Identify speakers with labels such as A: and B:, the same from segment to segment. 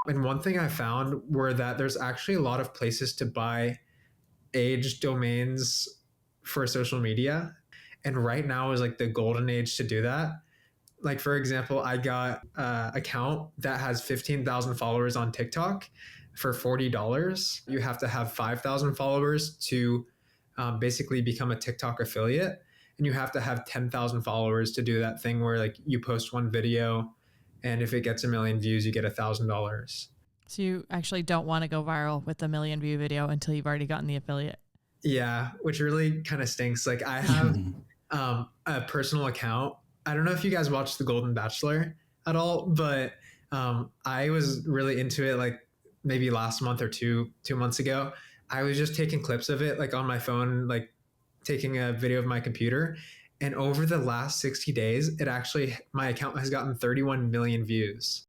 A: And one thing I found were that there's actually a lot of places to buy age domains for social media. And right now is like the golden age to do that. Like, for example, I got an account that has 15,000 followers on TikTok for $40. You have to have 5,000 followers to basically become a TikTok affiliate. And you have to have 10,000 followers to do that thing where like you post one video and if it gets 1,000,000 views, you get $1,000.
B: So you actually don't want to go viral with a 1,000,000 view video until you've already gotten the affiliate.
A: Yeah, which really kind of stinks. Like I have a personal account. I don't know if you guys watched The Golden Bachelor at all, but I was really into it like maybe last month or 2 months ago. I was just taking clips of it like on my phone, like taking a video of my computer. And over the last 60 days, my account has gotten 31 million views.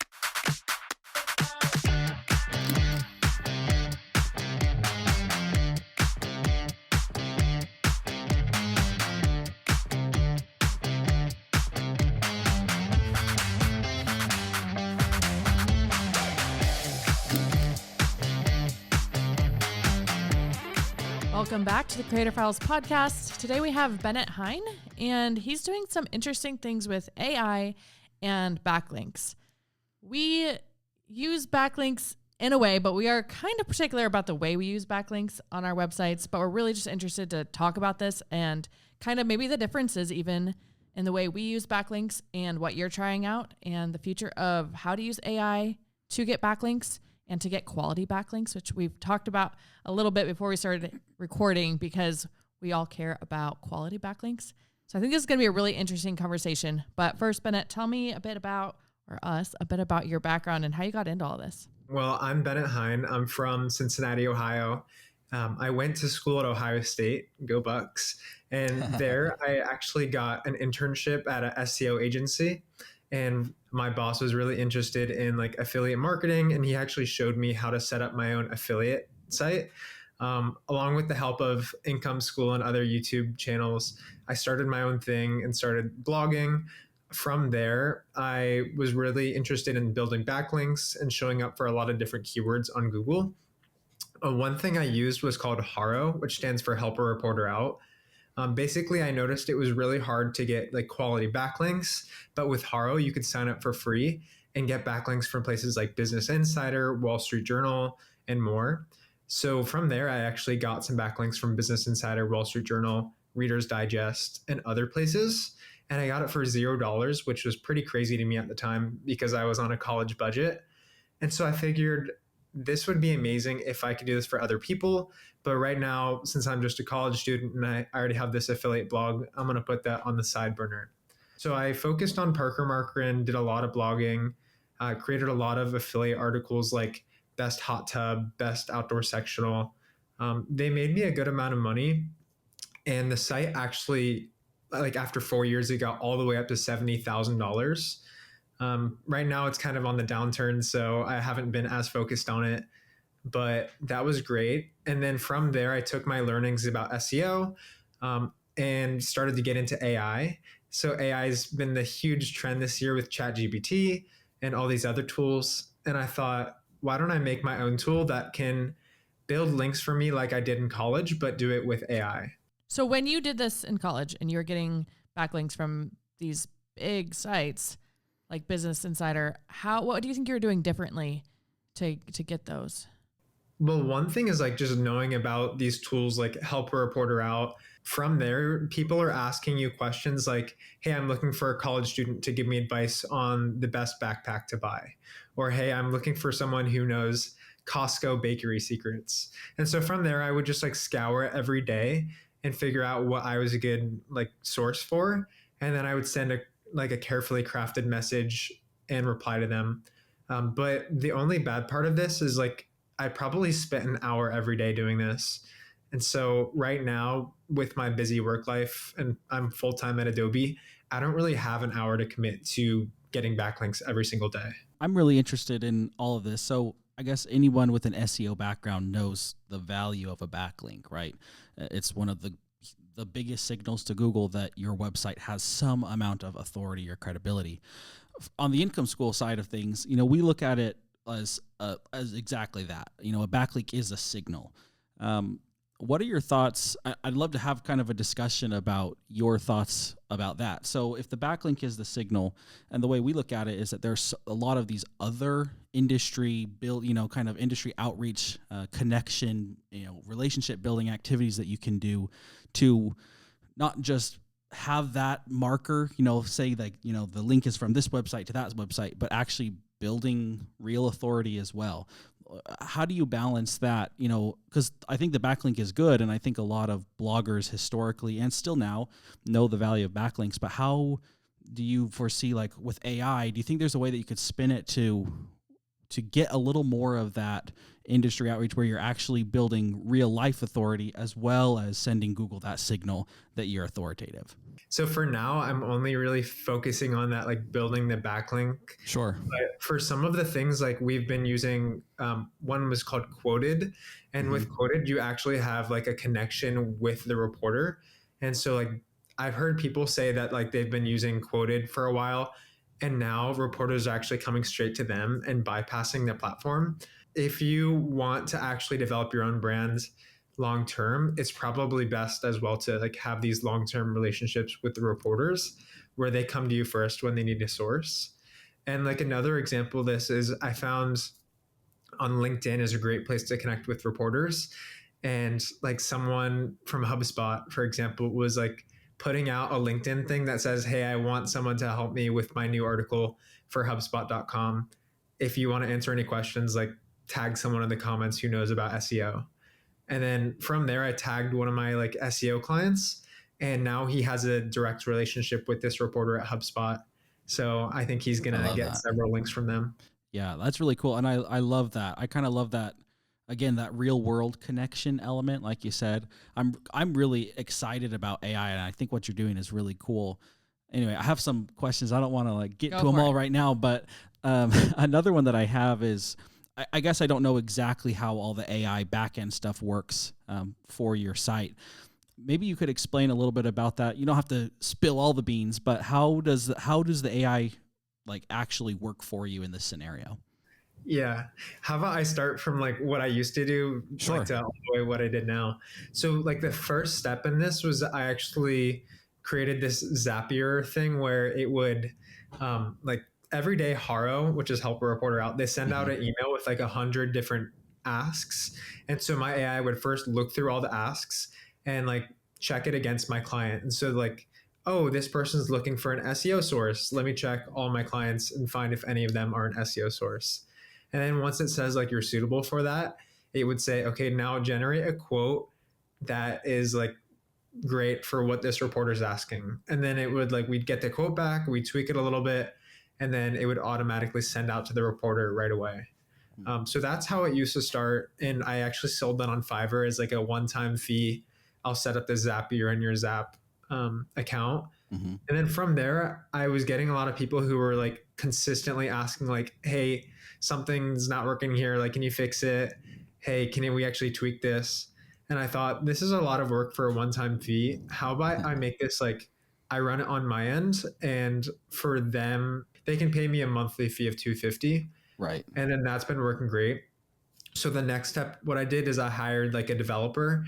B: Welcome back to the Creator Files podcast. Today we have Bennett Hine, and he's doing some interesting things with AI and backlinks. We use backlinks in a way, but we are kind of particular about the way we use backlinks on our websites, but we're really just interested to talk about this and kind of maybe the differences even in the way we use backlinks and what you're trying out and the future of how to use AI to get backlinks and to get quality backlinks, which we've talked about a little bit before we started recording because we all care about quality backlinks. So I think this is going to be a really interesting conversation. But first, Bennett, tell me a bit about your background and how you got into all this.
A: Well, I'm Bennett Hine. I'm from Cincinnati, Ohio. I went to school at Ohio State, go Bucks. And there I actually got an internship at an SEO agency. And my boss was really interested in like affiliate marketing. And he actually showed me how to set up my own affiliate site. Along with the help of Income School and other YouTube channels, I started my own thing and started blogging. From there, I was really interested in building backlinks and showing up for a lot of different keywords on Google. One thing I used was called HARO, which stands for Help a Reporter Out. Basically, I noticed it was really hard to get like quality backlinks, but with HARO, you could sign up for free and get backlinks from places like Business Insider, Wall Street Journal, and more. So from there, I actually got some backlinks from Business Insider, Wall Street Journal, Reader's Digest, and other places. And I got it for $0, which was pretty crazy to me at the time because I was on a college budget. And so I figured this would be amazing if I could do this for other people. But right now, since I'm just a college student and I already have this affiliate blog, I'm going to put that on the side burner. So I focused on Parker Markerin, did a lot of blogging, created a lot of affiliate articles like Best Hot Tub, Best Outdoor Sectional. They made me a good amount of money. And the site actually, like after 4 years, it got all the way up to $70,000. Right now it's kind of on the downturn, so I haven't been as focused on it, but that was great. And then from there, I took my learnings about SEO and started to get into AI. So AI has been the huge trend this year with ChatGPT and all these other tools. And I thought, why don't I make my own tool that can build links for me like I did in college, but do it with AI?
B: So when you did this in college and you were getting backlinks from these big sites like Business Insider, what do you think you were doing differently to get those?
A: Well, one thing is like just knowing about these tools like Help a Reporter Out. From there, people are asking you questions like, hey, I'm looking for a college student to give me advice on the best backpack to buy. Or, hey, I'm looking for someone who knows Costco bakery secrets. And so from there, I would just like scour it every day and figure out what I was a good like source for. And then I would send a carefully crafted message and reply to them. But the only bad part of this is like, I probably spent an hour every day doing this. And so right now with my busy work life and I'm full-time at Adobe, I don't really have an hour to commit to getting backlinks every single day.
C: I'm really interested in all of this. So I guess anyone with an SEO background knows the value of a backlink, right? It's one of the biggest signals to Google that your website has some amount of authority or credibility. On the Income School side of things, we look at it as exactly that. You know, a backlink is a signal. What are your thoughts? I'd love to have kind of a discussion about your thoughts about that. So if the backlink is the signal, and the way we look at it is that there's a lot of these other industry kind of industry outreach, connection, relationship building activities that you can do to not just have that marker, say like, the link is from this website to that website, but actually building real authority as well. How do you balance that? Because I think the backlink is good, and I think a lot of bloggers historically and still now know the value of backlinks. But how do you foresee, like with AI, do you think there's a way that you could spin it to get a little more of that industry outreach where you're actually building real life authority as well as sending Google that signal that you're authoritative?
A: So for now, I'm only really focusing on that, like building the backlink.
C: Sure.
A: But for some of the things, like we've been using, one was called Quoted, and with Quoted, you actually have like a connection with the reporter. And so like I've heard people say that like they've been using Quoted for a while, and now reporters are actually coming straight to them and bypassing the platform. If you want to actually develop your own brands long term, it's probably best as well to like have these long term relationships with the reporters where they come to you first when they need a source. And like another example of this is I found on LinkedIn is a great place to connect with reporters. And like someone from HubSpot, for example, was like putting out a LinkedIn thing that says, hey, I want someone to help me with my new article for HubSpot.com. If you want to answer any questions, like tag someone in the comments who knows about SEO. And then from there, I tagged one of my like SEO clients, and now he has a direct relationship with this reporter at HubSpot. So I think he's going to get several links from them.
C: Yeah, that's really cool. And I love that. I kind of love that. Again, that real world connection element, like you said. I'm really excited about AI, and I think what you're doing is really cool. Anyway, I have some questions. I don't want to like get to them all right now, but another one that I have is, I guess I don't know exactly how all the AI backend stuff works for your site. Maybe you could explain a little bit about that. You don't have to spill all the beans, but how does the AI like actually work for you in this scenario?
A: Yeah. How about I start from like what I used to do,
C: Sure.
A: like to all the way what I did now. So like the first step in this was I actually created this Zapier thing where it would like every day HARO, which is help a reporter out, they send out an email with like 100 different asks. And so my AI would first look through all the asks and like check it against my client. And so like, oh, this person's looking for an SEO source. Let me check all my clients and find if any of them are an SEO source. And then once it says like you're suitable for that, it would say, okay, now generate a quote that is like great for what this reporter is asking. And then it would like, we'd get the quote back, we'd tweak it a little bit, and then it would automatically send out to the reporter right away. So that's how it used to start. And I actually sold that on Fiverr as like a one-time fee. I'll set up the Zapier in your Zap account. And then from there, I was getting a lot of people who were like consistently asking like, hey, something's not working here. Like, can you fix it? Hey, can we actually tweak this? And I thought, this is a lot of work for a one-time fee. How about I make this like, I run it on my end, and for them, they can pay me a monthly fee of $250.
C: Right.
A: And then that's been working great. So the next step, what I did is I hired like a developer.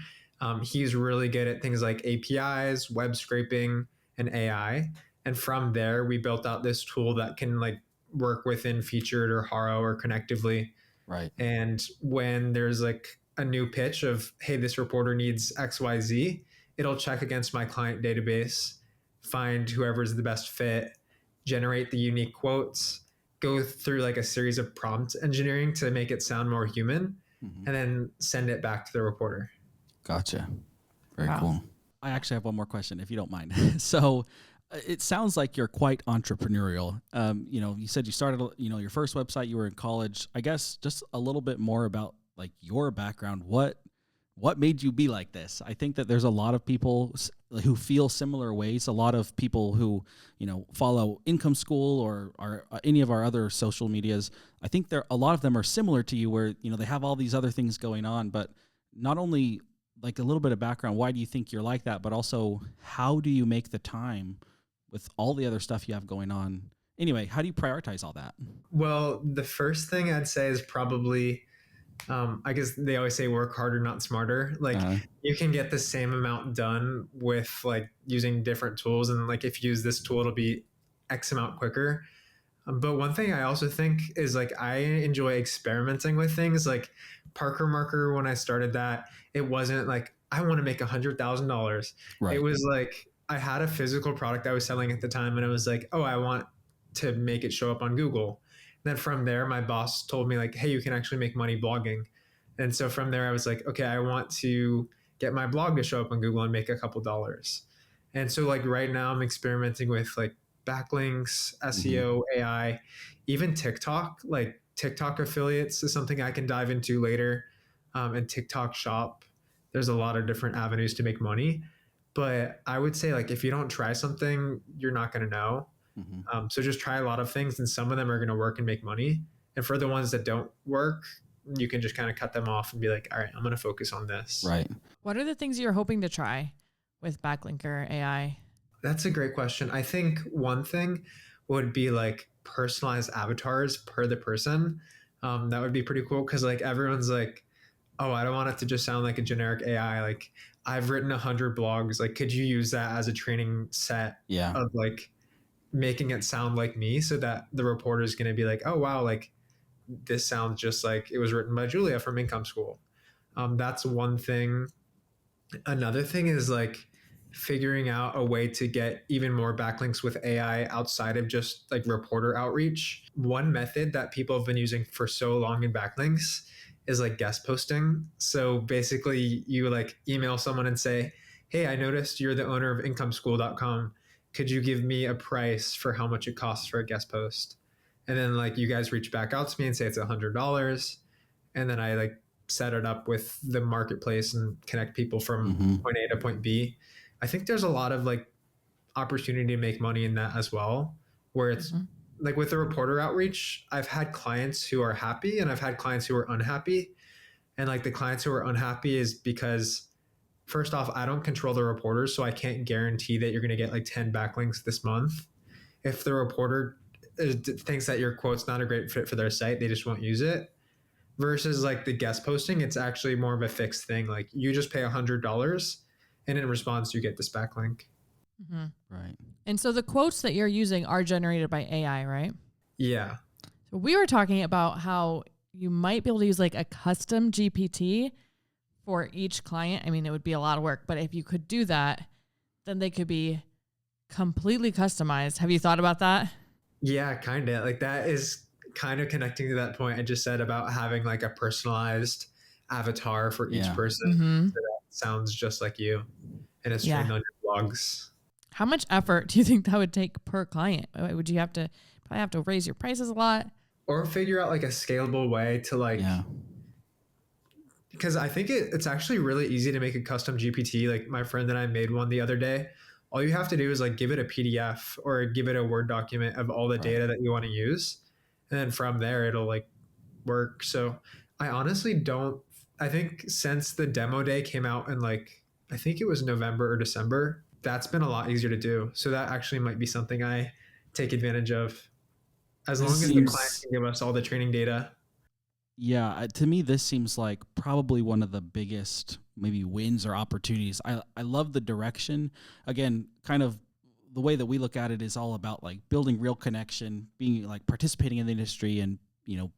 A: He's really good at things like APIs, web scraping, and AI. And from there, we built out this tool that can like work within Featured or HARO or Connectively.
C: Right.
A: And when there's like a new pitch of, hey, this reporter needs XYZ, it'll check against my client database, find whoever's the best fit, generate the unique quotes, go through like a series of prompt engineering to make it sound more human, and then send it back to the reporter.
C: Gotcha. Very cool. I actually have one more question, if you don't mind. So it sounds like you're quite entrepreneurial. You said you started, your first website, you were in college. I guess just a little bit more about like your background. What made you be like this? I think that there's a lot of people who feel similar ways. A lot of people who, follow Income School or any of our other social medias. I think a lot of them are similar to you where, they have all these other things going on, but not only like a little bit of background, why do you think you're like that? But also, how do you make the time with all the other stuff you have going on Anyway, how do you prioritize all that?
A: Well, the first thing I'd say is probably, I guess they always say work harder, not smarter. Like you can get the same amount done with like using different tools. And like if you use this tool, it'll be X amount quicker. But one thing I also think is like I enjoy experimenting with things like Parker Marker. When I started that, it wasn't like I want to make $100,000. It
C: Right.
A: was like I had a physical product I was selling at the time, and it was like, oh, I want to make it show up on Google. Then from there, my boss told me like, hey, you can actually make money blogging. And so from there, I was like, okay, I want to get my blog to show up on Google and make a couple dollars. And so like right now, I'm experimenting with like backlinks, SEO, AI, even TikTok. Like TikTok affiliates is something I can dive into later, and TikTok Shop. There's a lot of different avenues to make money, but I would say like if you don't try something, you're not going to know. So just try a lot of things, and some of them are going to work and make money. And for the ones that don't work, you can just kind of cut them off and be like, all right, I'm going to focus on this.
C: Right.
B: What are the things you're hoping to try with Backlinker.ai?
A: That's a great question. I think one thing would be like personalized avatars per the person. That would be pretty cool because like everyone's like, oh, I don't want it to just sound like a generic AI. Like I've written 100 blogs. Like, could you use that as a training set of like making it sound like me so that the reporter is going to be like, oh, wow, like this sounds just like it was written by Julia from Income School. That's one thing. Another thing is like figuring out a way to get even more backlinks with AI outside of just like reporter outreach. One method that people have been using for so long in backlinks is like guest posting. So basically you like email someone and say, hey, I noticed you're the owner of incomeschool.com. Could you give me a price for how much it costs for a guest post? And then like you guys reach back out to me and say it's $100. And then I like set it up with the marketplace and connect people from point A to point B. I think there's a lot of like opportunity to make money in that as well, where it's like with the reporter outreach, I've had clients who are happy and I've had clients who are unhappy. And like the clients who are unhappy is because first off, I don't control the reporters, so I can't guarantee that you're going to get like 10 backlinks this month. If the reporter thinks that your quote's not a great fit for their site, they just won't use it. Versus like the guest posting, it's actually more of a fixed thing. Like you just pay $100 and in response, you get this backlink.
C: Right.
B: And so the quotes that you're using are generated by AI, right?
A: Yeah.
B: So we were talking about how you might be able to use like a custom GPT for each client. I mean, it would be a lot of work, but if you could do that, then they could be completely customized. Have you thought about that?
A: Yeah, kind of. Like that is kind of connecting to that point I just said about having like a personalized avatar for each person. So that sounds just like you and it's trained on your blogs.
B: How much effort do you think that would take per client? Would you probably have to raise your prices a lot?
A: Or figure out like a scalable way to like, because I think it's actually really easy to make a custom GPT. Like my friend and I made one the other day. All you have to do is like give it a PDF or give it a Word document of all the data that you want to use. And then from there, it'll like work. So I honestly I think since the demo day came out in like, I think it was November or December, that's been a lot easier to do. So that actually might be something I take advantage of as long as the client can give us all the training data.
C: Yeah, to me, this seems like probably one of the biggest maybe wins or opportunities. I love the direction. Again, kind of the way that we look at it is all about like building real connection, being like participating in the industry and, you know,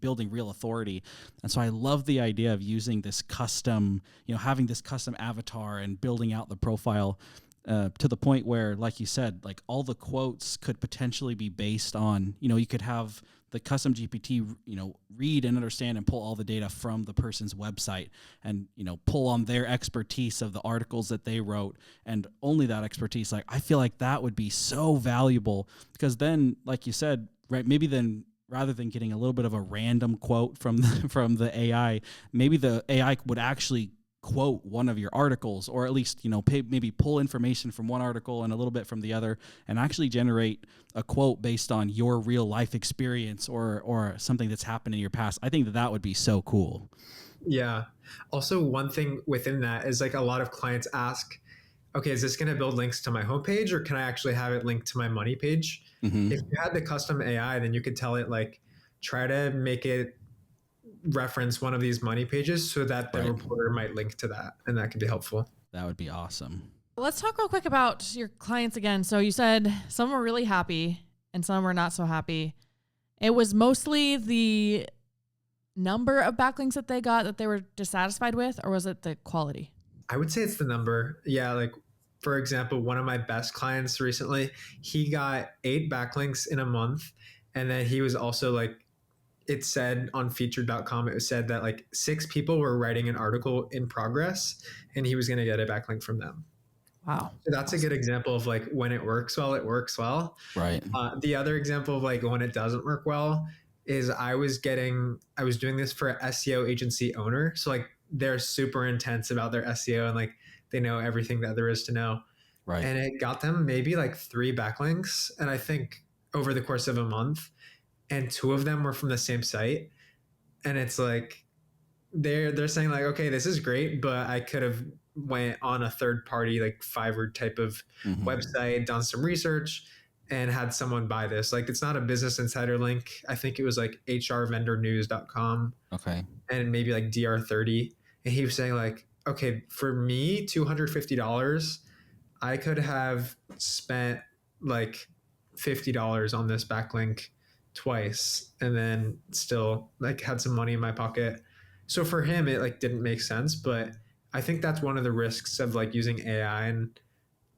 C: building real authority. And so I love the idea of using this custom, you know, having this custom avatar and building out the profile to the point where, like you said, like all the quotes could potentially be based on, you know, you could have the custom GPT, you know, read and understand and pull all the data from the person's website and, you know, pull on their expertise of the articles that they wrote and only that expertise. Like, I feel like that would be so valuable because then, like you said, right, maybe then rather than getting a little bit of a random quote from the AI, maybe the AI would actually quote one of your articles, or at least, you know, maybe pull information from one article and a little bit from the other and actually generate a quote based on your real life experience or something that's happened in your past. I think that would be so cool.
A: Yeah. Also, one thing within that is like a lot of clients ask, okay, is this going to build links to my homepage, or can I actually have it linked to my money page?
C: Mm-hmm.
A: If you had the custom AI, then you could tell it like, try to make it reference one of these money pages so that the
C: Right.
A: reporter might link to that, and that could be helpful.
C: That would be awesome.
B: Let's talk real quick about your clients again. So you said some were really happy and some were not so happy. It was mostly the number of backlinks that they got that they were dissatisfied with, or was it the quality?
A: I would say it's the number. Yeah, like for example, one of my best clients recently, he got 8 backlinks in a month, and then he was also like, it said on featured.com, it was said that like 6 people were writing an article in progress, and he was going to get a backlink from them.
B: Wow.
A: So that's a good example of like when it works well, it works well.
C: Right.
A: The other example of like when it doesn't work well is I was doing this for an SEO agency owner. So like they're super intense about their SEO and like they know everything that there is to know.
C: Right.
A: And it got them maybe like 3 backlinks. And I think over the course of a month, and 2 of them were from the same site. And it's like, they're saying like, okay, this is great, but I could have went on a third party like Fiverr type of website, done some research, and had someone buy this. Like it's not a Business Insider link. I think it was like hrvendornews.com.
C: Okay.
A: And maybe like DR30. And he was saying like, okay, for me, $250, I could have spent like $50 on this backlink twice and then still like had some money in my pocket. So for him, it like didn't make sense, but I think that's one of the risks of like using AI. And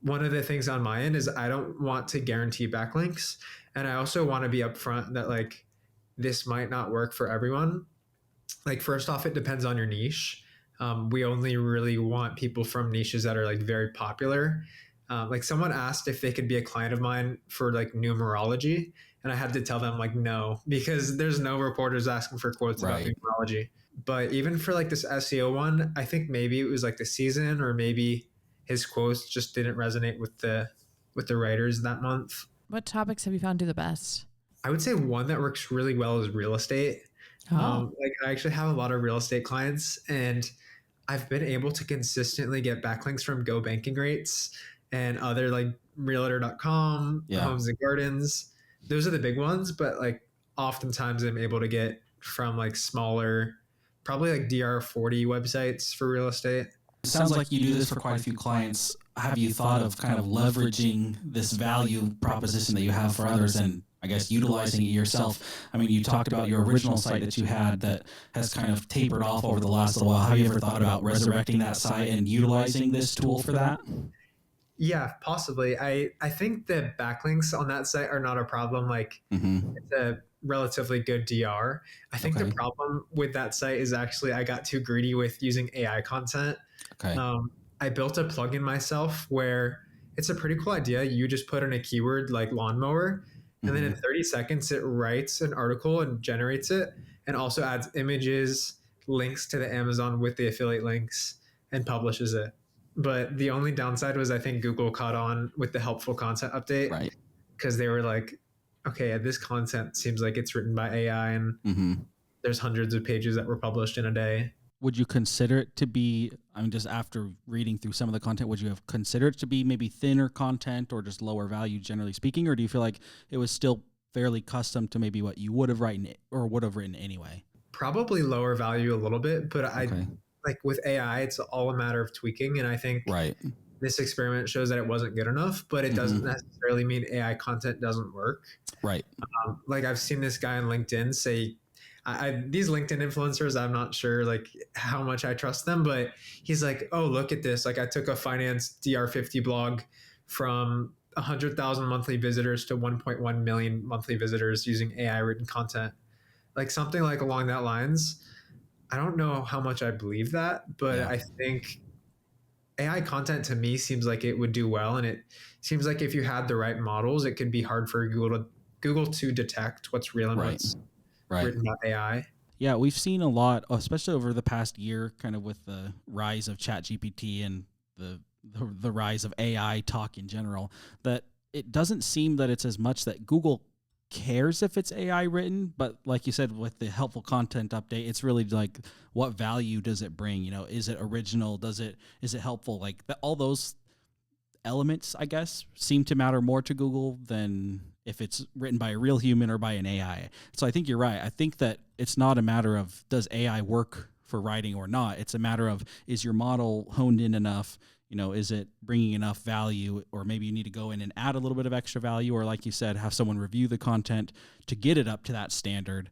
A: one of the things on my end is I don't want to guarantee backlinks. And I also want to be upfront that like this might not work for everyone. Like first off, it depends on your niche. We only really want people from niches that are like very popular. Like someone asked if they could be a client of mine for like numerology, and I had to tell them like no, because there's no reporters asking for quotes about numerology. But even for like this SEO one, I think maybe it was like the season, or maybe his quotes just didn't resonate with the writers that month.
B: What topics have you found do the best?
A: I would say one that works really well is real estate. Like I actually have a lot of real estate clients, and I've been able to consistently get backlinks from Go Banking Rates and other like realtor.com, Homes and Gardens. Those are the big ones, but like oftentimes I'm able to get from like smaller, probably like DR40 websites for real estate.
C: It sounds like you do this for quite a few clients. Have you thought of kind of leveraging this value proposition that you have for others and I guess utilizing it yourself? I mean, you talked about your original site that you had that has kind of tapered off over the last little while. Have you ever thought about resurrecting that site and utilizing this tool for that?
A: Yeah, possibly. I think the backlinks on that site are not a problem. Like it's a relatively good DR. I think the problem with that site is actually I got too greedy with using AI content. I built a plugin myself where it's a pretty cool idea. You just put in a keyword like lawnmower, and then in 30 seconds, it writes an article and generates it, and also adds images, links to the Amazon with the affiliate links, and publishes it. But the only downside was I think Google caught on with the helpful content update, because they were like, okay, this content seems like it's written by AI, and there's hundreds of pages that were published in a day.
C: Would you consider it to be, I mean, just after reading through some of the content, would you have considered it to be maybe thinner content or just lower value, generally speaking? Or do you feel like it was still fairly custom to maybe what you would have written anyway?
A: Probably lower value a little bit, but like with AI, it's all a matter of tweaking. And I think this experiment shows that it wasn't good enough, but it doesn't necessarily mean AI content doesn't work. Like I've seen this guy on LinkedIn say, these LinkedIn influencers, I'm not sure like how much I trust them, but he's like, oh, look at this. Like I took a finance DR50 blog from 100,000 monthly visitors to 1.1 million monthly visitors using AI written content. Like something like along that lines. I don't know how much I believe that, but I think AI content to me seems like it would do well. And it seems like if you had the right models, it could be hard for Google to detect what's real and what's written by AI.
C: Yeah, we've seen a lot, especially over the past year, kind of with the rise of ChatGPT and the rise of AI talk in general, that it doesn't seem that it's as much that Google cares if it's AI written, but like you said, with the helpful content update, it's really like, what value does it bring? You know, is it original? Is it helpful? Like all those elements, I guess, seem to matter more to Google than if it's written by a real human or by an AI. So I think you're right. I think that it's not a matter of does AI work for writing or not. It's a matter of, is your model honed in enough? Is it bringing enough value, or maybe you need to go in and add a little bit of extra value, or like you said, have someone review the content to get it up to that standard.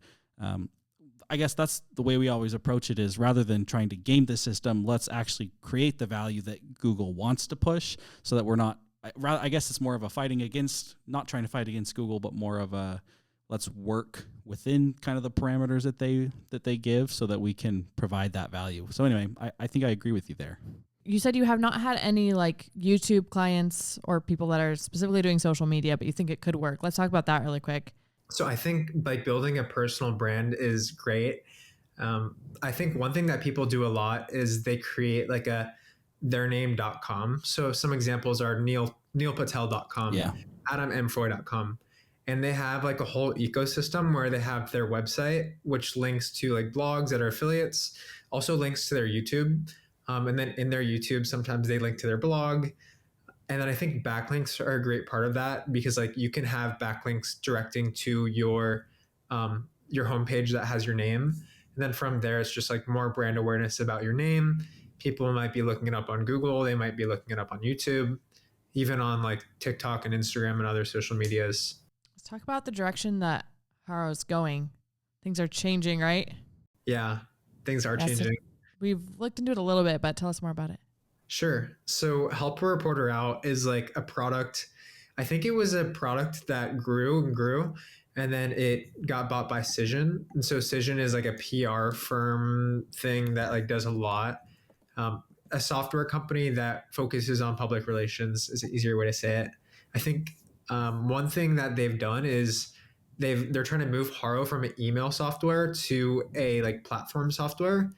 C: I guess that's the way we always approach it, is rather than trying to game the system, let's actually create the value that Google wants to push, so that we're not, I guess it's more of a fighting against, not trying to fight against Google, but more of a, let's work within kind of the parameters that they give so that we can provide that value. So anyway, I think I agree with you there.
B: You said you have not had any like YouTube clients or people that are specifically doing social media, but you think it could work. Let's talk about that really quick.
A: So I think like building a personal brand is great. I think one thing that people do a lot is they create like a theirname.com. So some examples are neilpatel.com,
C: Yeah.
A: adamemfroy.com. And they have like a whole ecosystem where they have their website, which links to like blogs that are affiliates, also links to their YouTube. And then in their YouTube, sometimes they link to their blog. And then I think backlinks are a great part of that, because like you can have backlinks directing to your homepage that has your name. And then from there, it's just like more brand awareness about your name. People might be looking it up on Google. They might be looking it up on YouTube, even on like TikTok and Instagram and other social medias.
B: Let's talk about the direction that HARO is going. Things are changing, right?
A: Yeah, things are changing.
B: We've looked into it a little bit, but tell us more about it.
A: Sure. So Help a Reporter Out is like a product. I think it was a product that grew and grew, and then it got bought by Cision. And so Cision is like a PR firm thing that like does a lot. A software company that focuses on public relations is an easier way to say it. I think one thing that they've done is they're trying to move HARO from an email software to a like platform software.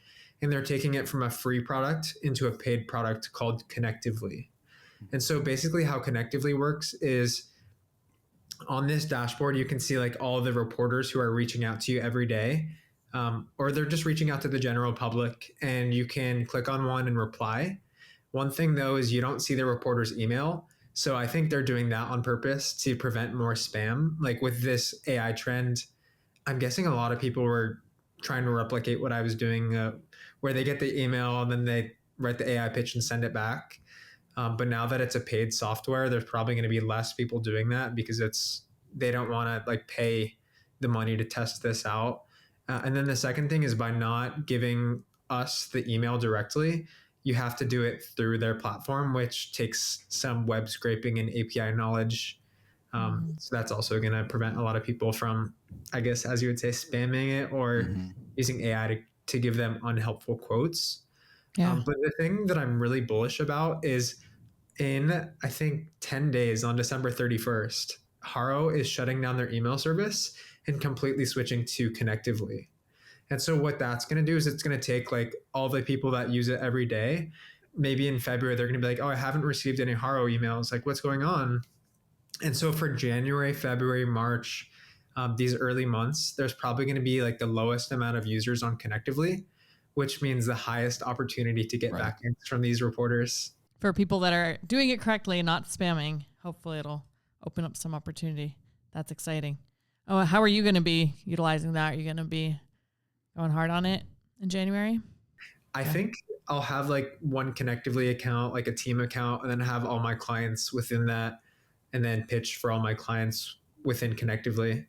A: And they're taking it from a free product into a paid product called Connectively. And so basically how Connectively works is on this dashboard, you can see like all the reporters who are reaching out to you every day, or they're just reaching out to the general public, and you can click on one and reply. One thing though is you don't see the reporter's email. So I think they're doing that on purpose to prevent more spam. Like with this AI trend, I'm guessing a lot of people were trying to replicate what I was doing, where they get the email and then they write the AI pitch and send it back. But now that it's a paid software, there's probably going to be less people doing that because they don't want to like pay the money to test this out. And then the second thing is by not giving us the email directly, you have to do it through their platform, which takes some web scraping and API knowledge. So that's also going to prevent a lot of people from, I guess, as you would say, spamming it or using AI to give them unhelpful quotes.
B: Yeah.
A: But the thing that I'm really bullish about is in, I think, 10 days on December 31st, HARO is shutting down their email service and completely switching to Connectively. And so what that's going to do is it's going to take like all the people that use it every day. Maybe in February, they're going to be like, oh, I haven't received any HARO emails. Like, what's going on? And so for January, February, March, these early months, there's probably going to be like the lowest amount of users on Connectively, which means the highest opportunity to get backlinks from these reporters.
B: For people that are doing it correctly and not spamming, hopefully it'll open up some opportunity. That's exciting. Oh, how are you going to be utilizing that? Are you going to be going hard on it in January?
A: I think I'll have like one Connectively account, like a team account, and then have all my clients within that, and then pitch for all my clients within Connectively.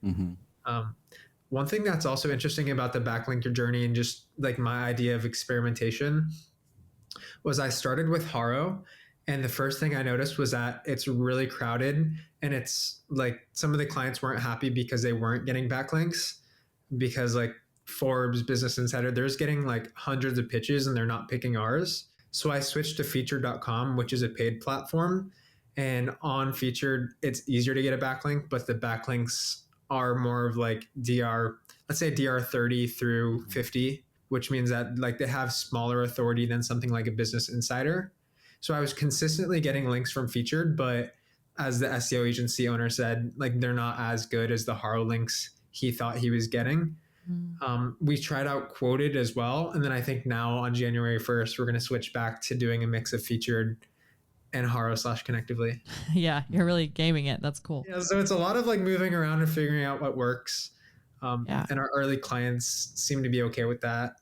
A: One thing that's also interesting about the backlinker journey and just like my idea of experimentation was I started with HARO, and the first thing I noticed was that it's really crowded, and it's like some of the clients weren't happy because they weren't getting backlinks, because like Forbes, Business Insider, they're just getting like hundreds of pitches and they're not picking ours. So I switched to featured.com, which is a paid platform. And on Featured, it's easier to get a backlink, but the backlinks are more of like let's say DR 30 through 50, which means that like they have smaller authority than something like a Business Insider. So I was consistently getting links from Featured, but as the SEO agency owner said, like they're not as good as the HARO links he thought he was getting. We tried out Quoted as well. And then I think now on January 1st, we're going to switch back to doing a mix of Featured and HARO/connectively.
B: Yeah, you're really gaming it. That's cool.
A: Yeah, so it's a lot of like moving around and figuring out what works.
B: Yeah.
A: And our early clients seem to be okay with that,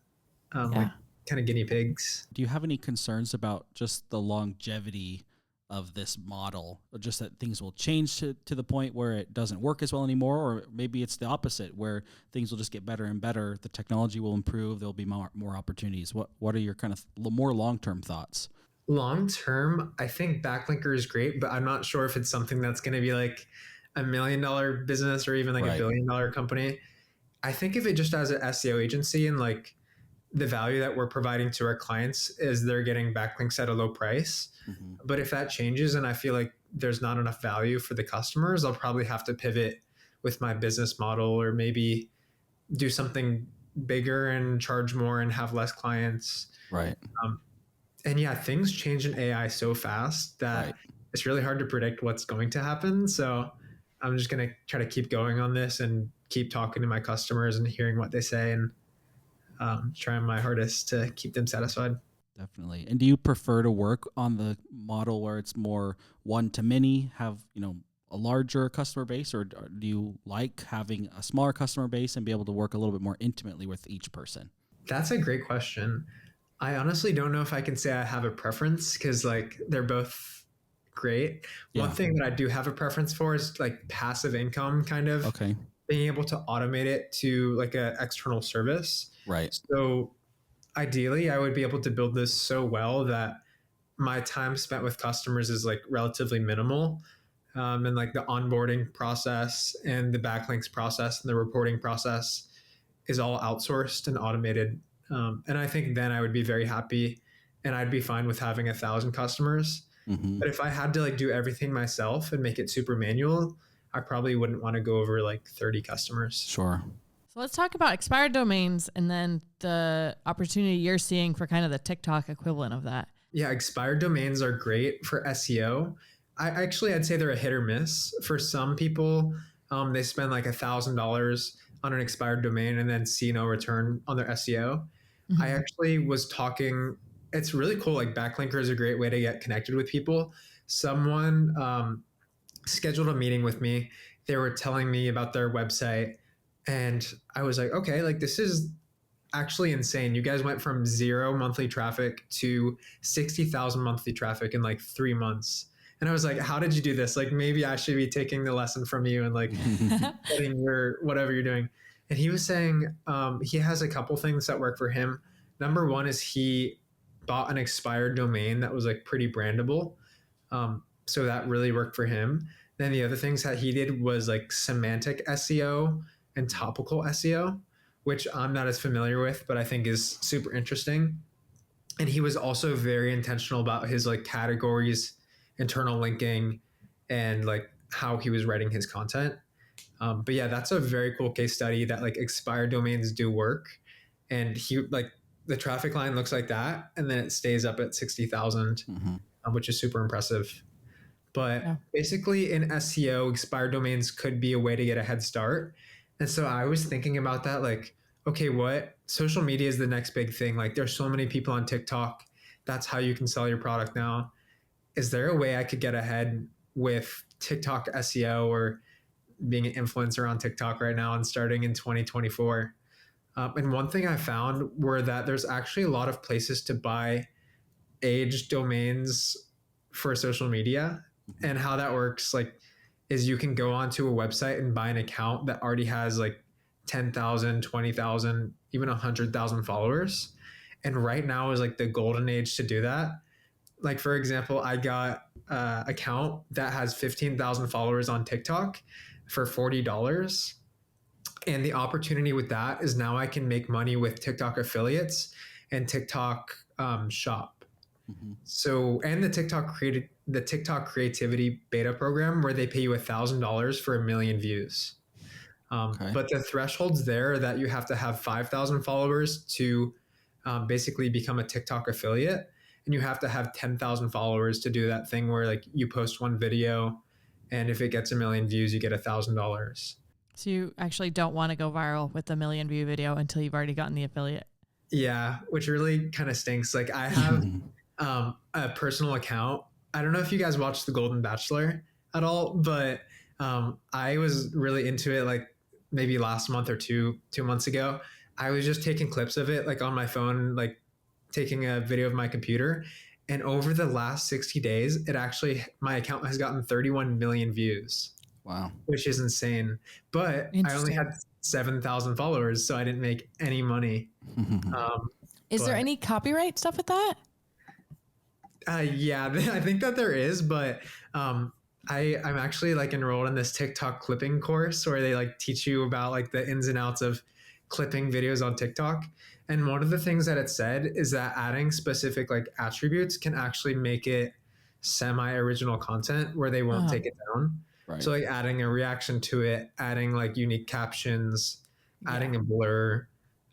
A: like
B: Yeah.
A: kind of guinea pigs.
C: Do you have any concerns about just the longevity of this model, or just that things will change to the point where it doesn't work as well anymore? Or maybe it's the opposite, where things will just get better and better, the technology will improve, there'll be more opportunities. What are your kind of more long-term thoughts?
A: Long term, I think Backlinker is great, but I'm not sure if it's something that's going to be like $1 million business or even like
C: Right.
A: $1 billion company. I think if it just as an SEO agency and like the value that we're providing to our clients is they're getting backlinks at a low price.
C: Mm-hmm.
A: But if that changes and I feel like there's not enough value for the customers, I'll probably have to pivot with my business model or maybe do something bigger and charge more and have less clients.
C: Right.
A: And yeah, things change in AI so fast that
C: Right.
A: it's really hard to predict what's going to happen. So I'm just going to try to keep going on this and keep talking to my customers and hearing what they say and trying my hardest to keep them satisfied.
C: Definitely. And do you prefer to work on the model where it's more one to many, have, a larger customer base, or do you like having a smaller customer base and be able to work a little bit more intimately with each person?
A: That's a great question. I honestly don't know if I can say I have a preference because like they're both great.
C: Yeah.
A: One thing that I do have a preference for is like passive income, kind of
C: Okay.
A: being able to automate it to like an external service.
C: Right.
A: So ideally, I would be able to build this so well that my time spent with customers is like relatively minimal. And like the onboarding process and the backlinks process and the reporting process is all outsourced and automated. And I think then I would be very happy and I'd be fine with having 1,000 customers.
C: Mm-hmm.
A: But if I had to like do everything myself and make it super manual, I probably wouldn't want to go over like 30 customers.
C: Sure.
B: So let's talk about expired domains and then the opportunity you're seeing for kind of the TikTok equivalent of that.
A: Yeah, expired domains are great for SEO. I'd say they're a hit or miss. For some people, they spend like $1,000 on an expired domain and then see no return on their SEO.
B: Mm-hmm.
A: I actually was talking, it's really cool. Like Backlinker is a great way to get connected with people. Someone scheduled a meeting with me. They were telling me about their website and I was like, okay, like this is actually insane. You guys went from 0 monthly traffic to 60,000 monthly traffic in like 3 months. And I was like, how did you do this? Like, maybe I should be taking the lesson from you and like getting your whatever you're doing. And he was saying he has a couple things that work for him. Number one is he bought an expired domain that was like pretty brandable. So that really worked for him. Then the other things that he did was like semantic SEO and topical SEO, which I'm not as familiar with, but I think is super interesting. And he was also very intentional about his like categories, internal linking, and like how he was writing his content. But yeah, that's a very cool case study that like expired domains do work. And he like the traffic line looks like that, and then it stays up at 60,000, which is super impressive. But basically in SEO, expired domains could be a way to get a head start. And so I was thinking about that, like, okay, what social media is the next big thing. Like there's so many people on TikTok. That's how you can sell your product now. Is there a way I could get ahead with TikTok SEO or being an influencer on TikTok right now and starting in 2024? And one thing I found were that there's actually a lot of places to buy aged domains for social media. And how that works, like, is you can go onto a website and buy an account that already has like 10,000, 20,000, even 100,000 followers. And right now is like the golden age to do that. Like, for example, I got an account that has 15,000 followers on TikTok for $40. And the opportunity with that is now I can make money with TikTok affiliates and TikTok shop. So, and the TikTok creativity beta program where they pay you $1,000 for 1 million views. But the thresholds there are that you have to have 5,000 followers to basically become a TikTok affiliate. And you have to have 10,000 followers to do that thing where like you post one video and if it gets 1 million views, you get $1,000.
B: So you actually don't want to go viral with the 1 million view video until you've already gotten the affiliate.
A: Yeah, which really kind of stinks. Like I have a personal account I don't know if you guys watched The Golden Bachelor at all, but I was really into it like maybe last month or 2 months ago. I was just taking clips of it like on my phone, like taking a video of my computer. And over the last 60 days, my account has gotten 31 million views,
C: Wow.
A: which is insane. But I only
B: Interesting.
A: had 7,000 followers, so I didn't make any money. Um,
B: Is there
A: but
B: any copyright stuff with that?
A: Yeah, I think that there is, but I'm actually like enrolled in this TikTok clipping course where they like teach you about like the ins and outs of clipping videos on TikTok. And one of the things that it said is that adding specific like attributes can actually make it semi-original content where they won't
B: Uh-huh.
A: take it down.
C: Right.
A: So like adding a reaction to it, adding like unique captions, adding a blur,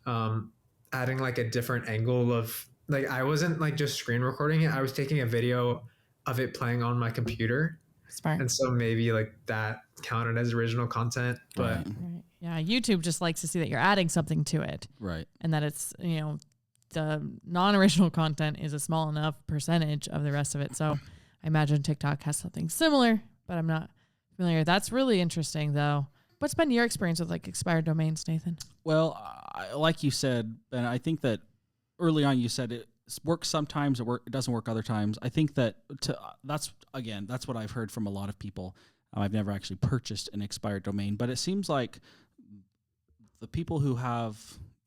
A: um, adding like a different angle of like I wasn't like just screen recording it. I was taking a video of it playing on my computer.
B: Smart.
A: And so maybe like that counted as original content. But
C: Right.
B: Right. Yeah. YouTube just likes to see that you're adding something to it
C: Right.
B: and that it's, the non-original content is a small enough percentage of the rest of it. So I imagine TikTok has something similar, but I'm not familiar. That's really interesting though. What's been your experience with like expired domains, Nathan?
C: Well, like you said, and I think that early on you said it works sometimes, it doesn't work other times. I think that that's what I've heard from a lot of people. I've never actually purchased an expired domain, but it seems like the people who have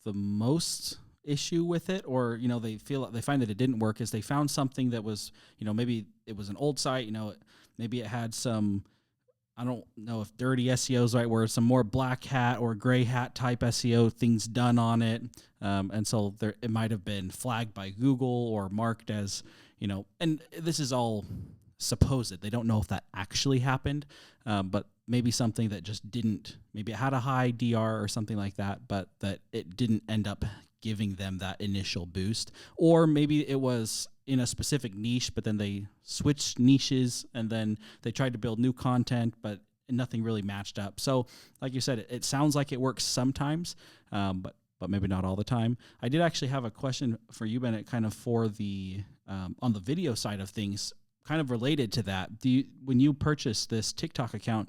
C: the most issue with it, or they find that it didn't work, is they found something that was, maybe it was an old site, maybe it had some, I don't know if dirty SEO is right, where some more black hat or gray hat type SEO things done on it. And so it might have been flagged by Google or marked as, and this is all supposed. They don't know if that actually happened, but maybe something that just didn't, maybe it had a high DR or something like that, but that it didn't end up giving them that initial boost. Or maybe it was in a specific niche, but then they switched niches and then they tried to build new content, but nothing really matched up. So like you said, it sounds like it works sometimes, but maybe not all the time. I did actually have a question for you, Bennett, kind of for the on the video side of things, kind of related to that. When you purchased this TikTok account,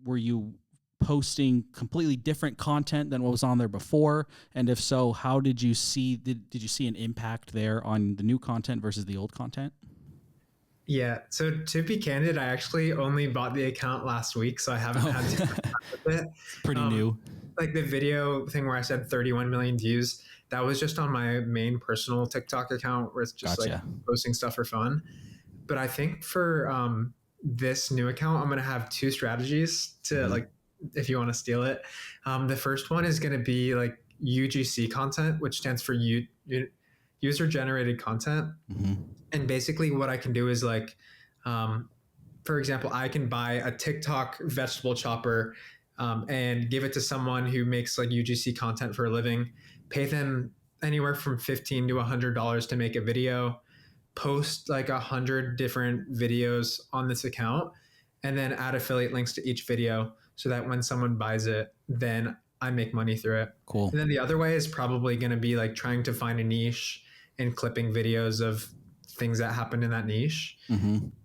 C: were you posting completely different content than what was on there before? And if so, how did you see an impact there on the new content versus the old content?
A: yeah, so to be candid, I actually only bought the account last week, so I haven't had to interact with it.
C: It's pretty new.
A: Like the video thing where I said 31 million views, that was just on my main personal TikTok account where it's just like posting stuff for fun. But I think for this new account, I'm going to have two strategies to like, if you want to steal it. The first one is going to be like UGC content, which stands for user generated content. And basically what I can do is like, for example, I can buy a TikTok vegetable chopper and give it to someone who makes like UGC content for a living, pay them anywhere from $15 to $100 to make a video, post like 100 different videos on this account, and then add affiliate links to each video so that when someone buys it, then I make money through it.
C: Cool.
A: And then the other way is probably going to be like trying to find a niche and clipping videos of things that happen in that niche.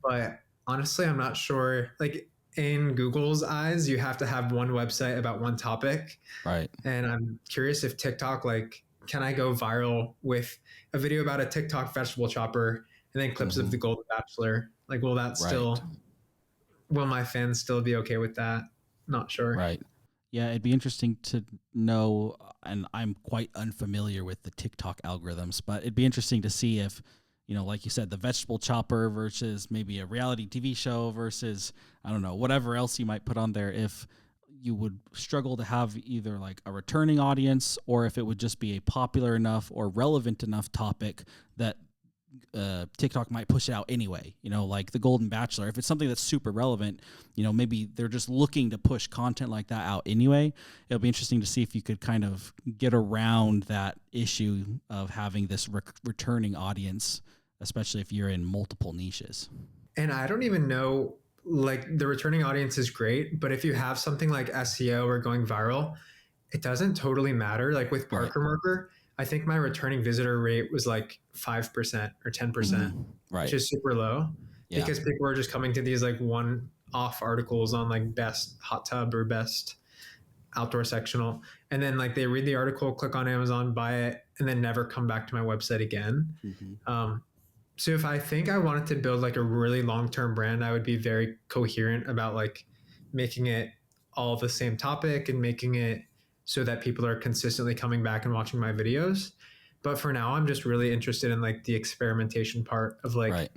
A: But honestly, I'm not sure. Like in Google's eyes, you have to have one website about one topic.
C: Right.
A: And I'm curious if TikTok, like, can I go viral with a video about a TikTok vegetable chopper and then clips of the Golden Bachelor? Like, will that will my fans still be okay with that? Not sure.
C: Right. Yeah, it'd be interesting to know, and I'm quite unfamiliar with the TikTok algorithms, but it'd be interesting to see if, like you said, the vegetable chopper versus maybe a reality TV show versus, I don't know, whatever else you might put on there, if you would struggle to have either like a returning audience or if it would just be a popular enough or relevant enough topic that TikTok might push it out anyway, like the Golden Bachelor. If it's something that's super relevant, maybe they're just looking to push content like that out anyway. It'll be interesting to see if you could kind of get around that issue of having this returning audience, especially if you're in multiple niches.
A: And I don't even know, like the returning audience is great, but if you have something like SEO or going viral, it doesn't totally matter. Like with Parker Marker, I think my returning visitor rate was like 5% or 10%, which is super low.
C: Yeah.
A: because people are just coming to these like one-off articles on like best hot tub or best outdoor sectional, and then like they read the article, click on Amazon, buy it, and then never come back to my website again. So if I think I wanted to build like a really long-term brand, I would be very coherent about like making it all the same topic and making it so that people are consistently coming back and watching my videos. But for now, I'm just really interested in like the experimentation part of like
C: Right.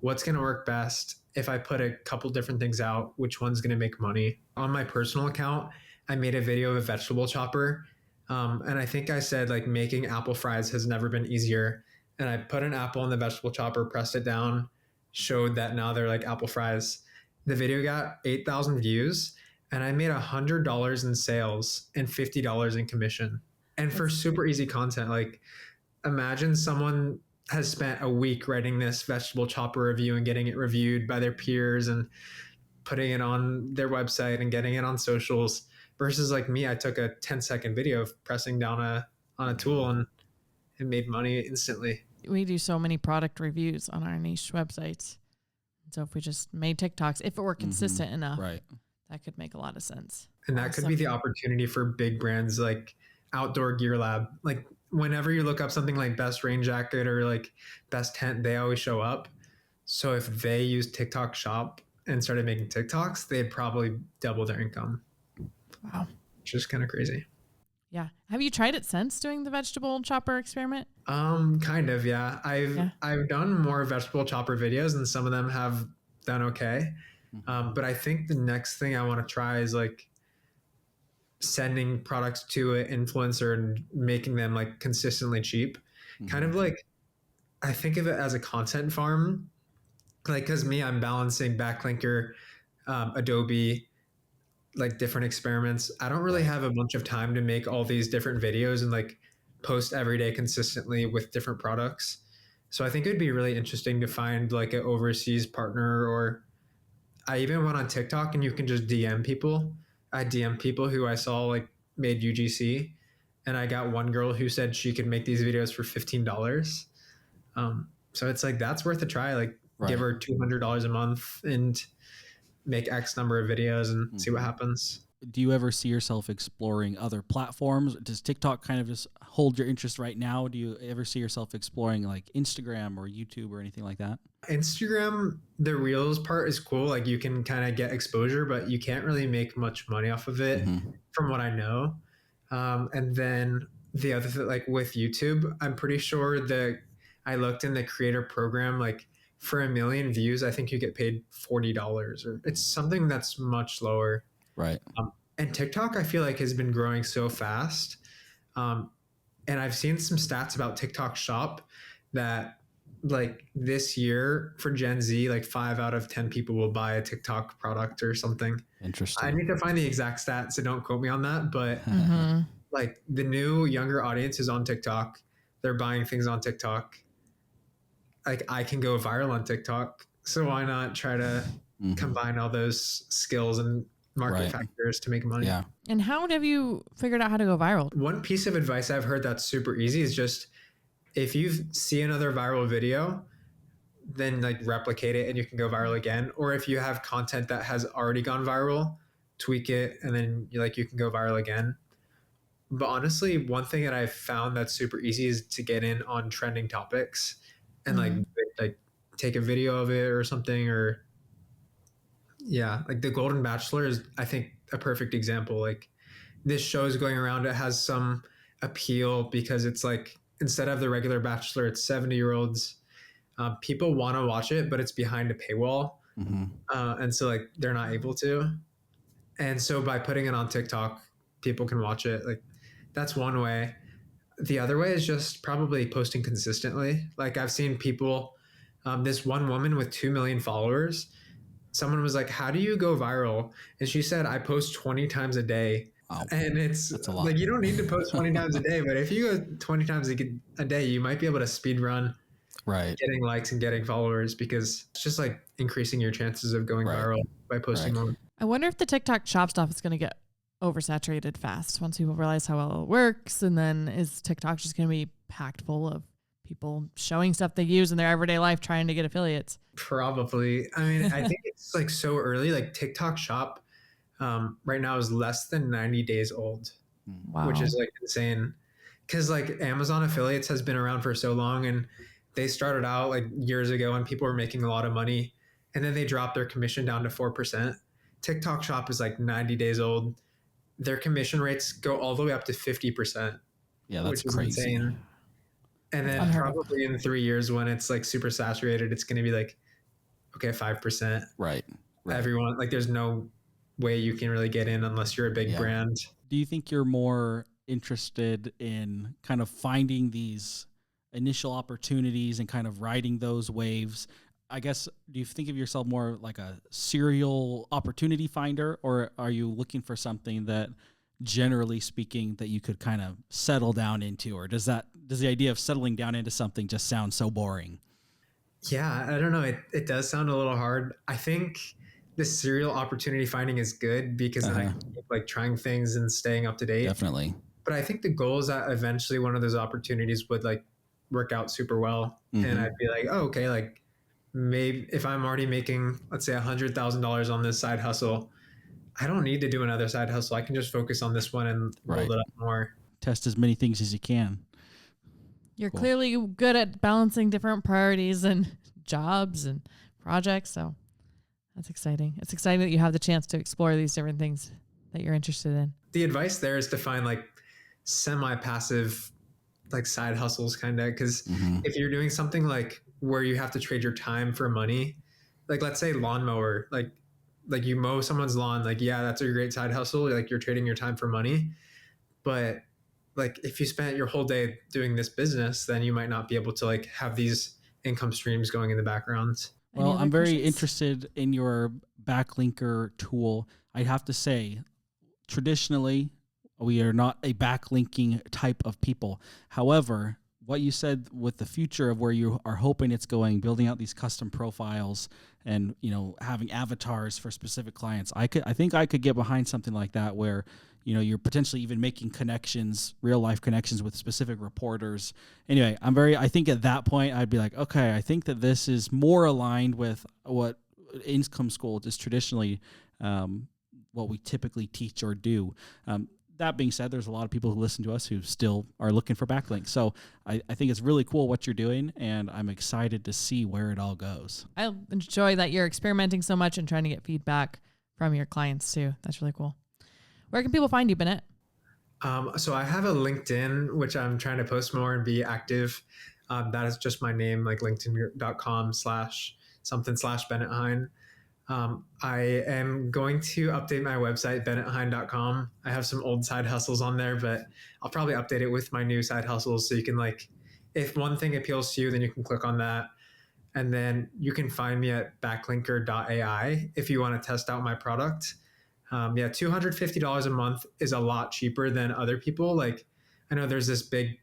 A: what's going to work best. If I put a couple different things out, which one's going to make money? On my personal account, I made a video of a vegetable chopper. And I think I said like making apple fries has never been easier. And I put an apple in the vegetable chopper, pressed it down, showed that now they're like apple fries. The video got 8,000 views, and I made $100 in sales and $50 in commission. And for super easy content, like imagine someone has spent a week writing this vegetable chopper review and getting it reviewed by their peers and putting it on their website and getting it on socials, versus like me, I took a 10-second video of pressing down on a tool and it made money instantly.
B: We do so many product reviews on our niche websites. So if we just made TikToks, if it were consistent enough,
C: Right.
B: that could make a lot of sense.
A: And that could be the opportunity for big brands like Outdoor Gear Lab. Like whenever you look up something like best rain jacket or like best tent, they always show up. So if they use TikTok Shop and started making TikToks, they'd probably double their income.
B: Wow.
A: Which is kind of crazy.
B: Yeah. Have you tried it since doing the vegetable chopper experiment?
A: Kind of, yeah. I've done more vegetable chopper videos, and some of them have done okay. But I think the next thing I want to try is like sending products to an influencer and making them like consistently cheap. Kind of like, I think of it as a content farm. Like, cause me, I'm balancing Backlinker, Adobe, like different experiments. I don't really have a bunch of time to make all these different videos and like post every day consistently with different products. So I think it'd be really interesting to find like an overseas partner, or I even went on TikTok and you can just DM people. I DM people who I saw like made UGC, and I got one girl who said she could make these videos for $15. So it's like, that's worth a try. Like give her $200 a month and make X number of videos and see what happens.
C: Do you ever see yourself exploring other platforms? Does TikTok kind of just hold your interest right now? Do you ever see yourself exploring like Instagram or YouTube or anything like that?
A: Instagram, the Reels part is cool. Like you can kind of get exposure, but you can't really make much money off of it from what I know. And then the other thing, like with YouTube, I'm pretty sure that I looked in the creator program, like for 1 million views, I think you get paid $40, or it's something that's much lower.
C: Right.
A: And TikTok, I feel like, has been growing so fast. And I've seen some stats about TikTok Shop that like this year for Gen Z, like 5 out of 10 people will buy a TikTok product or something.
C: Interesting.
A: I need to find the exact stats, so don't quote me on that. But like the new younger audience is on TikTok. They're buying things on TikTok. Like I can go viral on TikTok. So why not try to combine all those skills and market factors to make money?
C: Yeah.
B: And how have you figured out how to go viral?
A: One piece of advice I've heard that's super easy is just, if you see another viral video, then like replicate it and you can go viral again. Or if you have content that has already gone viral, tweak it and then you can go viral again. But honestly, one thing that I've found that's super easy is to get in on trending topics and like take a video of it or something. Or like the Golden Bachelor is, I think, a perfect example. Like this show is going around, it has some appeal because it's like, instead of the regular Bachelor, it's 70-year-olds. People want to watch it, but it's behind a paywall. And so like they're not able to. And so by putting it on TikTok, people can watch it. Like that's one way. The other way is just probably posting consistently. Like I've seen people, this one woman with 2 million followers, someone was like, how do you go viral? And she said, I post 20 times a day. Wow. And that's a lot. Like, you don't need to post 20 times a day, but if you go 20 times a day, you might be able to speed run getting likes and getting followers, because it's just like increasing your chances of going viral by posting more.
B: I wonder if the TikTok Shop stuff is going to get oversaturated fast once people realize how well it works. And then is TikTok just going to be packed full of people showing stuff they use in their everyday life trying to get affiliates.
A: Probably. I mean, I think it's like so early. Like TikTok Shop right now is less than 90 days old,
B: Wow.
A: which is like insane. Because like Amazon affiliates has been around for so long, and they started out like years ago and people were making a lot of money, and then they dropped their commission down to 4%. TikTok Shop is like 90 days old. Their commission rates go all the way up to 50%.
C: Yeah, that's
A: which is
C: crazy.
A: insane. And then
B: Unheard of.
A: probably in 3 years when it's like super saturated, it's going to be like, okay, 5%.
C: Right.
A: Everyone, like, there's no way you can really get in unless you're a big brand.
C: Do you think you're more interested in kind of finding these initial opportunities and kind of riding those waves? I guess, do you think of yourself more like a serial opportunity finder, or are you looking for something that, generally speaking, that you could kind of settle down into? Or does the idea of settling down into something just sound so boring?
A: Yeah, I don't know. It does sound a little hard. I think the serial opportunity finding is good because then I can keep like trying things and staying up to date.
C: Definitely.
A: But I think the goal is that eventually one of those opportunities would like work out super well. And I'd be like, oh, okay, like maybe if I'm already making, let's say $100,000 on this side hustle, I don't need to do another side hustle. I can just focus on this one and build it up more.
C: Test as many things as you can.
B: You're clearly good at balancing different priorities and jobs and projects. So that's exciting. It's exciting that you have the chance to explore these different things that you're interested in.
A: The advice there is to find like semi-passive like side hustles kind of, because if you're doing something like where you have to trade your time for money, like let's say lawnmower, like you mow someone's lawn, like, yeah, that's a great side hustle. Like you're trading your time for money. But like if you spent your whole day doing this business, then you might not be able to like have these income streams going in the background.
C: Well, I'm very interested in your Backlinker tool. I'd have to say, traditionally, we are not a backlinking type of people. However, what you said with the future of where you are hoping it's going, building out these custom profiles and, you know, having avatars for specific clients, I think I could get behind something like that where, you know, you're potentially even making connections, real life connections with specific reporters. Anyway, I think at that point I'd be like, okay, I think that this is more aligned with what Income School is traditionally, what we typically teach or do. That being said, there's a lot of people who listen to us who still are looking for backlinks. So I think it's really cool what you're doing, and I'm excited to see where it all goes.
B: I enjoy that you're experimenting so much and trying to get feedback from your clients too. That's really cool. Where can people find you, Bennett?
A: So I have a LinkedIn, which I'm trying to post more and be active. That is just my name, like linkedin.com/something/Bennett Hine. I am going to update my website, bennetthine.com. I have some old side hustles on there, but I'll probably update it with my new side hustles. So you can like, if one thing appeals to you, then you can click on that. And then you can find me at Backlinker.ai if you want to test out my product. $250 a month is a lot cheaper than other people. Like I know there's this big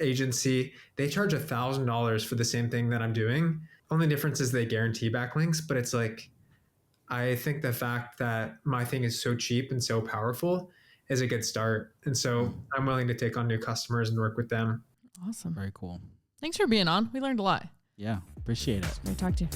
A: agency, they charge $1,000 for the same thing that I'm doing. Only difference is they guarantee backlinks, but it's like, I think the fact that my thing is so cheap and so powerful is a good start. And so I'm willing to take on new customers and work with them.
B: Awesome.
C: Very cool.
B: Thanks for being on. We learned a lot.
C: Yeah, appreciate it.
B: Great to talk to you.